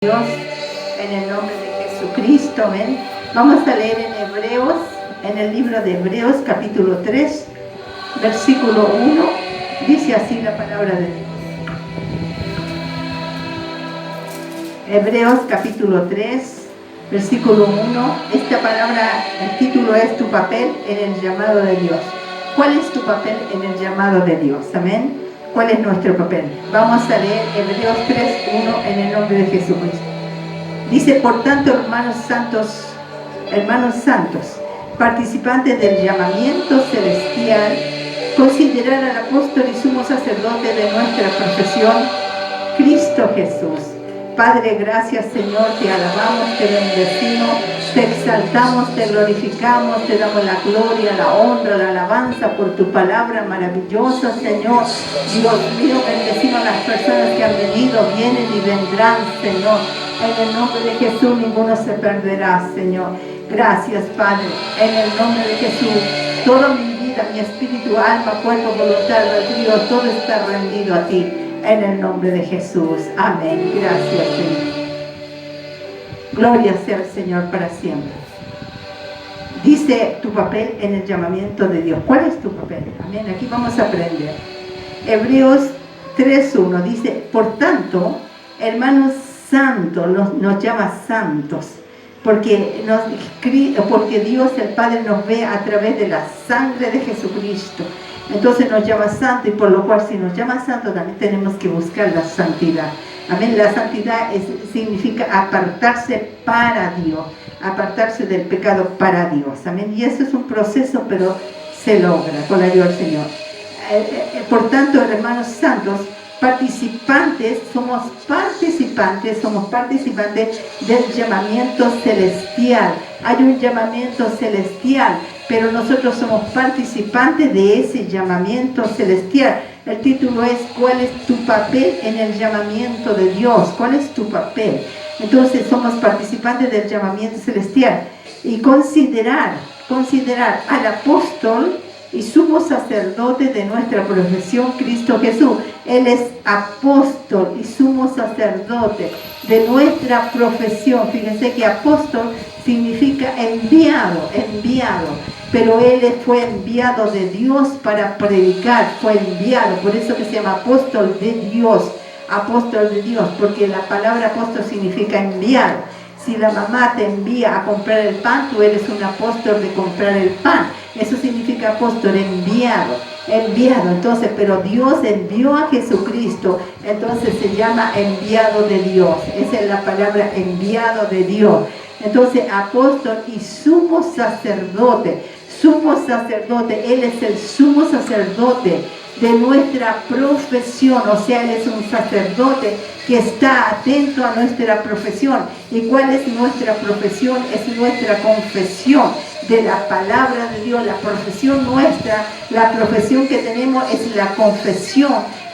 Dios, en el nombre de Jesucristo, amén. Vamos a leer en Hebreos, en el libro de Hebreos, capítulo 3, versículo 1, dice así la palabra de Dios. Hebreos, capítulo 3, versículo 1, esta palabra, el título es Tu papel en el llamado de Dios. ¿Cuál es tu papel en el llamado de Dios? Amén. ¿Cuál es nuestro papel? Vamos a leer Hebreos 3:1 en el nombre de Jesucristo. Dice, por tanto, hermanos santos, participantes del llamamiento celestial, considerar al apóstol y sumo sacerdote de nuestra profesión, Cristo Jesús. Padre, gracias Señor, te alabamos, te bendecimos, te exaltamos, te glorificamos, te damos la gloria, la honra, la alabanza por tu palabra maravillosa, Señor. Dios mío, bendecimos a las personas que han venido, vienen y vendrán, Señor. En el nombre de Jesús ninguno se perderá, Señor. Gracias, Padre. En el nombre de Jesús, toda mi vida, mi espíritu, alma, cuerpo, voluntad, Dios, todo está rendido a ti. En el nombre de Jesús. Amén. Gracias, Señor. Gloria sea al Señor para siempre. Dice tu papel en el llamamiento de Dios. ¿Cuál es tu papel? Amén. Aquí vamos a aprender. Hebreos 3:1 dice, por tanto, hermanos santos, nos llama santos, porque Dios el Padre nos ve a través de la sangre de Jesucristo. Entonces nos llama santo, y por lo cual si nos llama santo también tenemos que buscar la santidad. Amén. La santidad significa apartarse para Dios, apartarse del pecado para Dios. Amén. Y eso es un proceso, pero se logra con la ayuda del Señor. Por tanto, hermanos santos, somos participantes del llamamiento celestial. Hay un llamamiento celestial, pero nosotros somos participantes de ese llamamiento celestial. El título es ¿cuál es tu papel en el llamamiento de Dios? ¿Cuál es tu papel? Entonces somos participantes del llamamiento celestial. Y considerar al apóstol y sumo sacerdote de nuestra profesión, Cristo Jesús. Él es apóstol y sumo sacerdote de nuestra profesión. Fíjense que apóstol significa enviado, pero él fue enviado de Dios para predicar, fue enviado, por eso que se llama apóstol de Dios, porque la palabra apóstol significa enviado. Si la mamá te envía a comprar el pan, tú eres un apóstol de comprar el pan. Eso significa apóstol, enviado. Entonces, pero Dios envió a Jesucristo, entonces se llama enviado de Dios. Esa es la palabra, enviado de Dios. Entonces, apóstol y sumo sacerdote. Él es el sumo sacerdote de nuestra profesión, o sea, Él es un sacerdote que está atento a nuestra profesión. ¿Y cuál es nuestra profesión? Es nuestra confesión de la palabra de Dios. La profesión nuestra, la profesión que tenemos es la confesión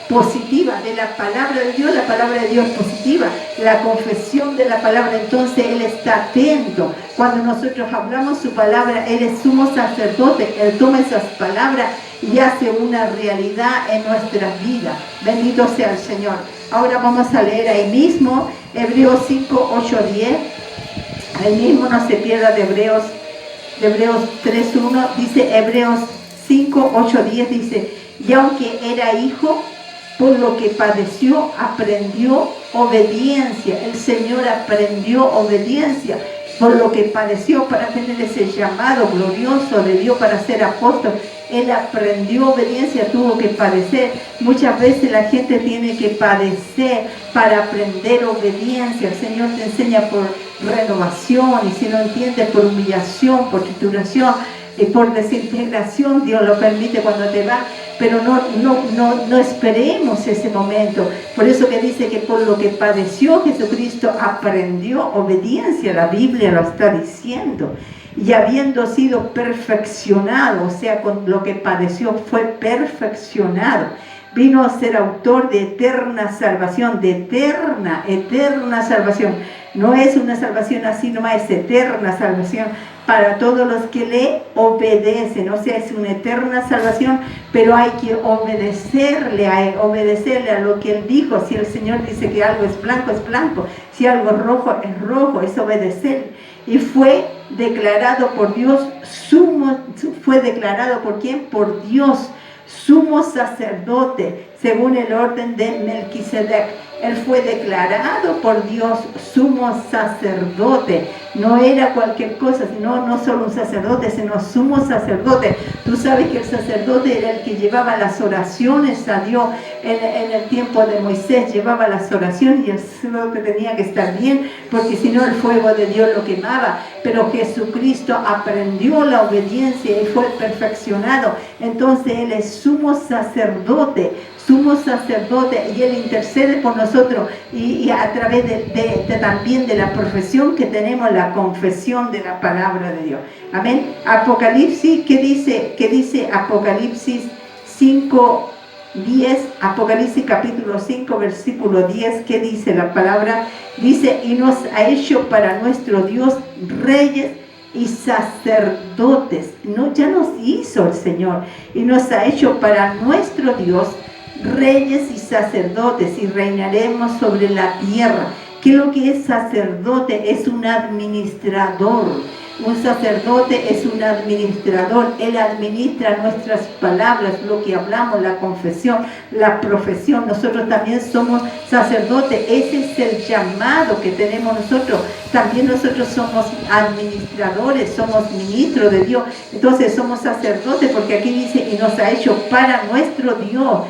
positiva de la palabra de Dios. La palabra de Dios es positiva, la confesión de la palabra. Entonces Él está atento. Cuando nosotros hablamos su palabra, Él es sumo sacerdote. Él toma esas palabras y hace una realidad en nuestras vidas. Bendito sea el Señor. Ahora vamos a leer ahí mismo Hebreos 5, 8, 10. Ahí mismo, no se pierda de Hebreos 3:1. Dice Hebreos 5, 8, 10. Dice, y aunque era hijo, por lo que padeció, aprendió obediencia. El Señor aprendió obediencia por lo que padeció para tener ese llamado glorioso de Dios para ser apóstol. Él aprendió obediencia, tuvo que padecer. Muchas veces la gente tiene que padecer para aprender obediencia. El Señor te enseña por renovación, y si no entiendes, por humillación, por trituración y por desintegración. Dios lo permite cuando te va, pero no esperemos ese momento. Por eso que dice que por lo que padeció Jesucristo aprendió obediencia. La Biblia lo está diciendo. Y habiendo sido perfeccionado, o sea, con lo que padeció fue perfeccionado, vino a ser autor de eterna salvación, de eterna salvación. No es una salvación así nomás, es eterna salvación para todos los que le obedecen. O sea, es una eterna salvación, pero hay que obedecerle a lo que Él dijo. Si el Señor dice que algo es blanco, si algo es rojo, es obedecer. Y fue declarado por Dios fue declarado por ¿quién? Por Dios, sumo sacerdote, según el orden de Melquisedec. Él fue declarado por Dios sumo sacerdote. No era cualquier cosa, sino no solo un sacerdote, sino sumo sacerdote. Tú sabes que el sacerdote era el que llevaba las oraciones a Dios. En el tiempo de Moisés llevaba las oraciones y el sacerdote tenía que estar bien, porque si no el fuego de Dios lo quemaba. Pero Jesucristo aprendió la obediencia y fue perfeccionado. Entonces Él es sumo sacerdote y Él intercede por nosotros y a través también de la profesión que tenemos, la confesión de la palabra de Dios. Amén. Apocalipsis, ¿qué dice Apocalipsis 5:10? Apocalipsis capítulo 5, versículo 10, ¿qué dice la palabra? Dice, y nos ha hecho para nuestro Dios reyes y sacerdotes. No, ya nos hizo el Señor y nos ha hecho para nuestro Dios reyes y sacerdotes, y reinaremos sobre la tierra. ¿Qué es lo que es sacerdote? Es un administrador. Un sacerdote es un administrador. Él administra nuestras palabras, lo que hablamos, la confesión, la profesión. Nosotros también somos sacerdotes. Ese es el llamado que tenemos nosotros. También nosotros somos administradores, somos ministros de Dios. Entonces somos sacerdotes, porque aquí dice, y nos ha hecho para nuestro Dios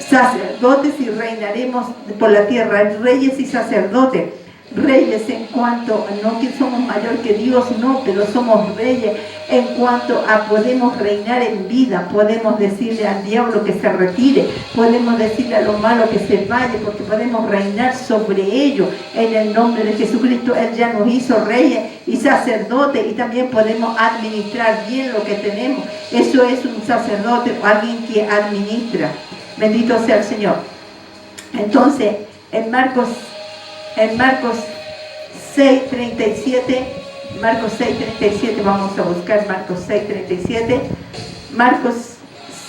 sacerdotes, y reinaremos por la tierra, reyes y sacerdotes. Reyes en cuanto, no que somos mayor que Dios, no, pero somos reyes en cuanto a podemos reinar en vida, podemos decirle al diablo que se retire, podemos decirle a lo malo que se vaya, porque podemos reinar sobre ellos en el nombre de Jesucristo. Él ya nos hizo reyes y sacerdotes, y también podemos administrar bien lo que tenemos. Eso es un sacerdote, alguien que administra. Bendito sea el Señor. Entonces, en Marcos 6:37, vamos a buscar Marcos 6:37. Marcos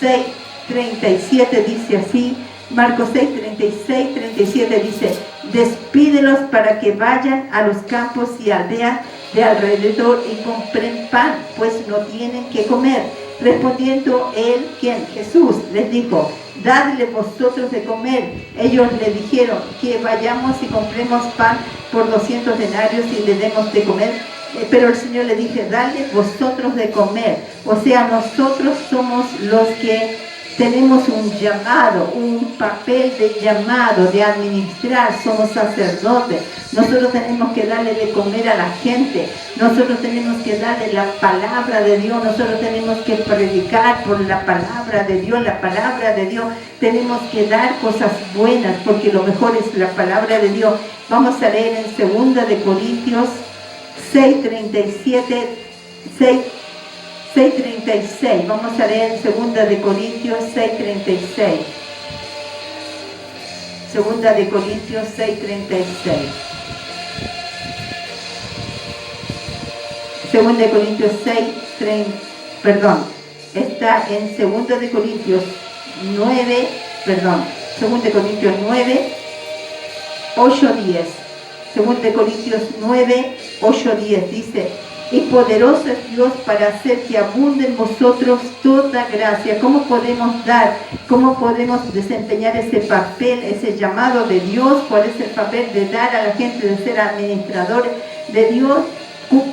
6:37 dice así, Marcos 6:36-37 dice, despídelos para que vayan a los campos y aldeas de alrededor y compren pan, pues no tienen que comer. Respondiendo él, ¿quién? Jesús les dijo, dadle vosotros de comer. Ellos le dijeron, que vayamos y compremos pan por 200 denarios y le demos de comer. Pero el Señor le dice, dadle vosotros de comer. O sea, nosotros somos los que tenemos un llamado, un papel de llamado, de administrar. Somos sacerdotes. Nosotros tenemos que darle de comer a la gente. Nosotros tenemos que darle la palabra de Dios. Nosotros tenemos que predicar por la palabra de Dios. La palabra de Dios. Tenemos que dar cosas buenas, porque lo mejor es la palabra de Dios. Vamos a leer en 2 de Corintios 6:36. Vamos a leer en 2 de Corintios 6:36. 2 de Corintios 6:36. 2 de Corintios 6:30, perdón, está en 2 de Corintios 9, perdón, 2 de Corintios 9, 8:10. 2 de Corintios 9, 8:10 dice, y poderoso es Dios para hacer que abunde en vosotros toda gracia. ¿Cómo podemos dar? ¿Cómo podemos desempeñar ese papel, ese llamado de Dios? ¿Cuál es el papel de dar a la gente, de ser administradores de Dios?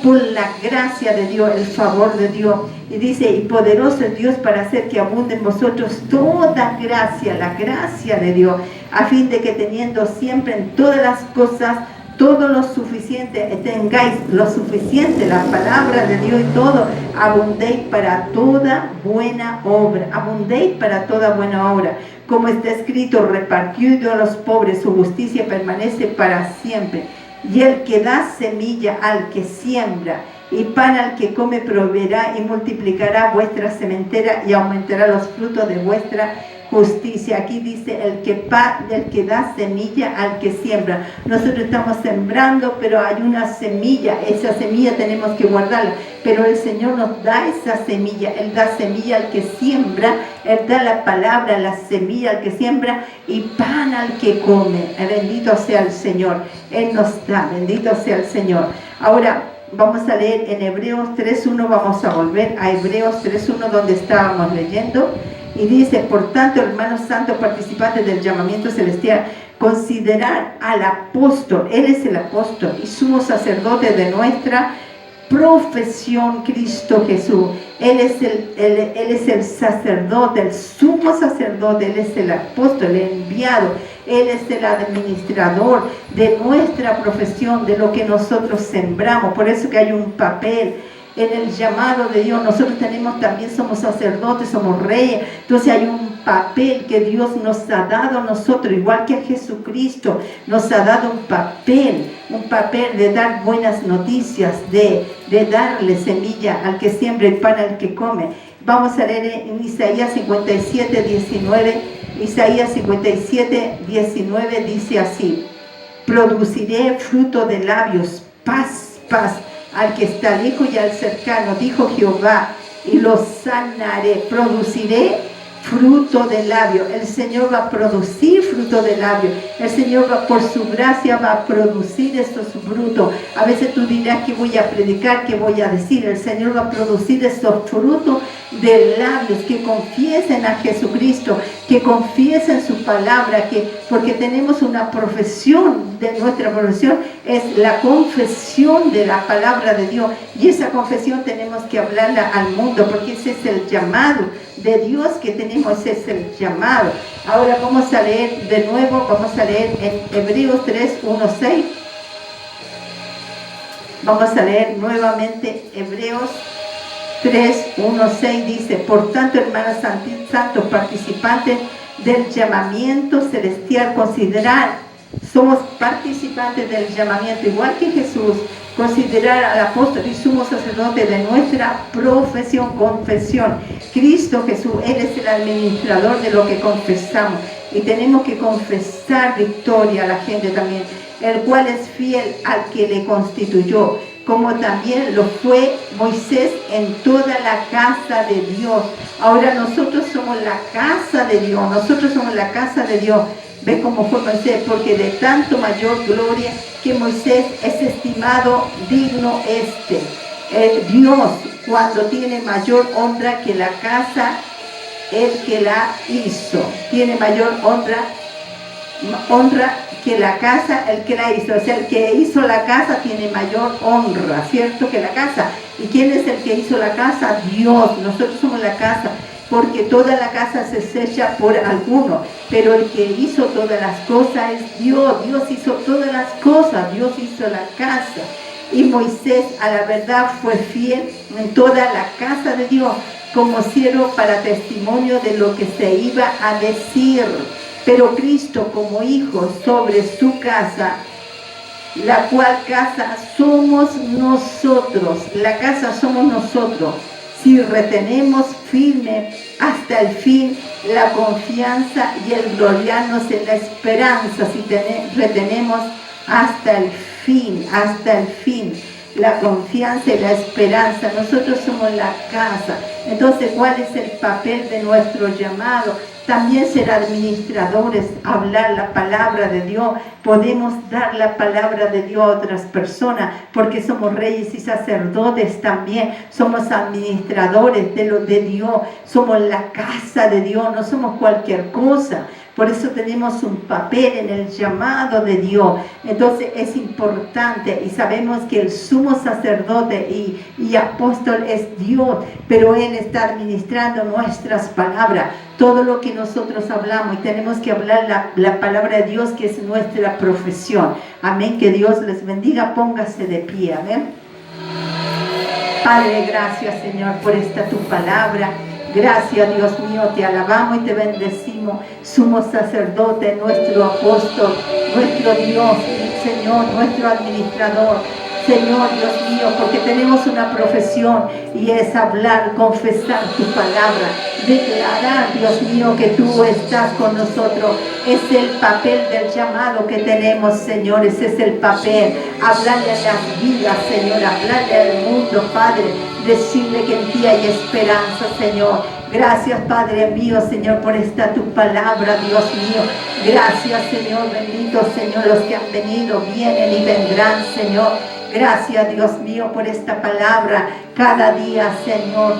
Por la gracia de Dios, el favor de Dios. Y dice, y poderoso es Dios para hacer que abunde en vosotros toda gracia, la gracia de Dios, a fin de que teniendo siempre en todas las cosas todo lo suficiente, tengáis lo suficiente, la palabra de Dios y todo, abundéis para toda buena obra, abundéis para toda buena obra. Como está escrito, repartió a los pobres, su justicia permanece para siempre. Y el que da semilla al que siembra y pan al que come proveerá y multiplicará vuestra sementera y aumentará los frutos de vuestra justicia. Aquí dice el que da semilla al que siembra. Nosotros estamos sembrando, pero hay una semilla. Esa semilla tenemos que guardarla. Pero el Señor nos da esa semilla. Él da semilla al que siembra. Él da la palabra, la semilla al que siembra y pan al que come. Bendito sea el Señor. Él nos da. Bendito sea el Señor. Ahora vamos a leer en Hebreos 3.1. Vamos a volver a Hebreos 3.1 donde estábamos leyendo. Y dice, por tanto, hermanos santos, participantes del llamamiento celestial, considerar al apóstol, él es el apóstol y sumo sacerdote de nuestra profesión, Cristo Jesús. Él es el sacerdote, el sumo sacerdote, Él es el apóstol, el enviado, Él es el administrador de nuestra profesión, de lo que nosotros sembramos. Por eso que hay un papel en el llamado de Dios. Nosotros también somos sacerdotes, somos reyes. Entonces hay un papel que Dios nos ha dado a nosotros, igual que a Jesucristo, nos ha dado un papel de dar buenas noticias, de darle semilla al que siembra y pan al que come. Vamos a leer en Isaías 57:19. Isaías 57:19 dice así: produciré fruto de labios, paz, paz al que está lejos y al cercano, dijo Jehová, y lo sanaré. Produciré fruto de labio. El Señor va a producir fruto de labio. El Señor va, por su gracia, va a producir estos frutos. A veces tú dirás que voy a predicar, que voy a decir. El Señor va a producir estos frutos de labios que confiesen a Jesucristo, que confiesen su palabra, porque tenemos una profesión, de nuestra profesión es la confesión de la palabra de Dios, y esa confesión tenemos que hablarla al mundo, porque ese es el llamado de Dios que tenemos, ese es el llamado. Ahora vamos a leer de nuevo, vamos a leer en Hebreos 3:1-6. Vamos a leer nuevamente Hebreos 3:1-6. Dice: por tanto, hermanos santos, participantes del llamamiento celestial, considerar, somos participantes del llamamiento, igual que Jesús, considerar al apóstol y sumo sacerdote de nuestra profesión, confesión, Cristo Jesús. Él es el administrador de lo que confesamos, y tenemos que confesar victoria a la gente también, el cual es fiel al que le constituyó, como también lo fue Moisés en toda la casa de Dios. Ahora nosotros somos la casa de Dios, nosotros somos la casa de Dios. Ve cómo fue Moisés, porque de tanto mayor gloria que Moisés es estimado digno Dios, cuando tiene mayor honra que la casa, el que la hizo. Tiene mayor honra que la casa, el que la hizo. O sea, el que hizo la casa tiene mayor honra, ¿cierto? Que la casa. ¿Y quién es el que hizo la casa? Dios. Nosotros somos la casa, porque toda la casa se echa por alguno, pero el que hizo todas las cosas es Dios. Dios hizo todas las cosas, Dios hizo la casa. Y Moisés, a la verdad, fue fiel en toda la casa de Dios, como siervo para testimonio de lo que se iba a decir. Pero Cristo como hijo sobre su casa, la cual casa somos nosotros. La casa somos nosotros. Si retenemos firme hasta el fin la confianza y el gloriarnos en la esperanza, si retenemos hasta el fin, la confianza y la esperanza, nosotros somos la casa. Entonces, ¿cuál es el papel de nuestro llamado? También ser administradores, hablar la palabra de Dios. Podemos dar la palabra de Dios a otras personas, porque somos reyes y sacerdotes también. Somos administradores de Dios, somos la casa de Dios, no somos cualquier cosa. Por eso tenemos un papel en el llamado de Dios. Entonces es importante, y sabemos que el sumo sacerdote y apóstol es Dios, pero Él está administrando nuestras palabras, todo lo que nosotros hablamos, y tenemos que hablar la palabra de Dios, que es nuestra profesión. Amén, que Dios les bendiga, póngase de pie, amén. Padre, gracias Señor por esta tu palabra. Gracias, Dios mío, te alabamos y te bendecimos. Sumo sacerdote, nuestro apóstol, nuestro Dios, Señor, nuestro administrador. Señor Dios mío, porque tenemos una profesión y es hablar, confesar tu palabra, declarar, Dios mío, que tú estás con nosotros. Es el papel del llamado que tenemos, Señor, ese es el papel. Hablarle a las vidas, Señor, hablarle al mundo, Padre, decirle que en ti hay esperanza, Señor. Gracias, Padre mío, Señor, por esta tu palabra, Dios mío. Gracias, Señor, bendito, Señor, los que han venido, vienen y vendrán, Señor. Gracias, Dios mío, por esta palabra. Cada día, Señor,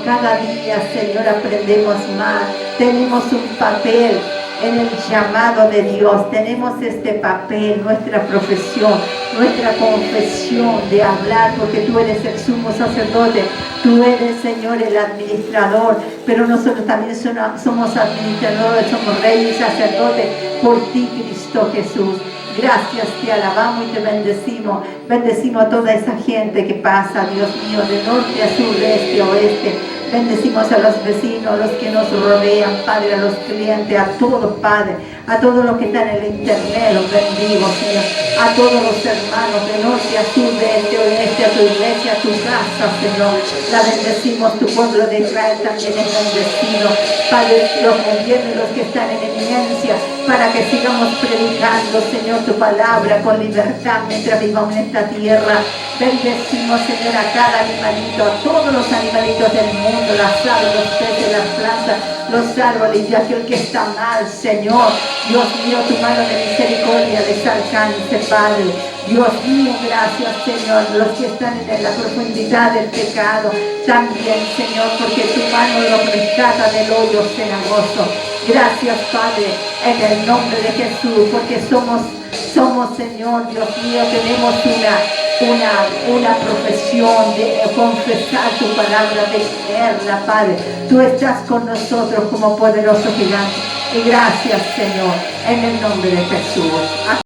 aprendemos más. Tenemos un papel en el llamado de Dios. Tenemos este papel, nuestra profesión, nuestra confesión de hablar, porque tú eres el sumo sacerdote. Tú eres, Señor, el administrador, pero nosotros también somos administradores, somos reyes y sacerdotes por ti, Cristo Jesús. Gracias, te alabamos y te bendecimos. Bendecimos a toda esa gente que pasa, Dios mío, de norte a sur, de este a oeste. Bendecimos a los vecinos, a los que nos rodean, Padre, a los clientes, a todos, Padre, a todos los que están en el internet, los bendigo, Señor. A todos los hermanos de norte a sur, de este a oeste, a tu iglesia, a tu casa, Señor. La bendecimos, tu pueblo de Israel también es bendecido. Padre, los gobiernos, los que están en eminencia, para que sigamos predicando, Señor, tu palabra con libertad mientras vivamos en esta tierra. Bendecimos, Señor, a cada animalito, a todos los animalitos del mundo, las aves, los peces, las plantas, los árboles y aquel que está mal, Señor. Dios mío, tu mano de misericordia les alcance, Padre. Dios mío, gracias, Señor, los que están en la profundidad del pecado, también, Señor, porque tu mano los rescata del hoyo cenagoso. Gracias, Padre, en el nombre de Jesús, porque somos, Señor, Dios mío, tenemos una profesión de confesar tu palabra, de creerla, Padre. Tú estás con nosotros como poderoso gigante. Y gracias, Señor, en el nombre de Jesús.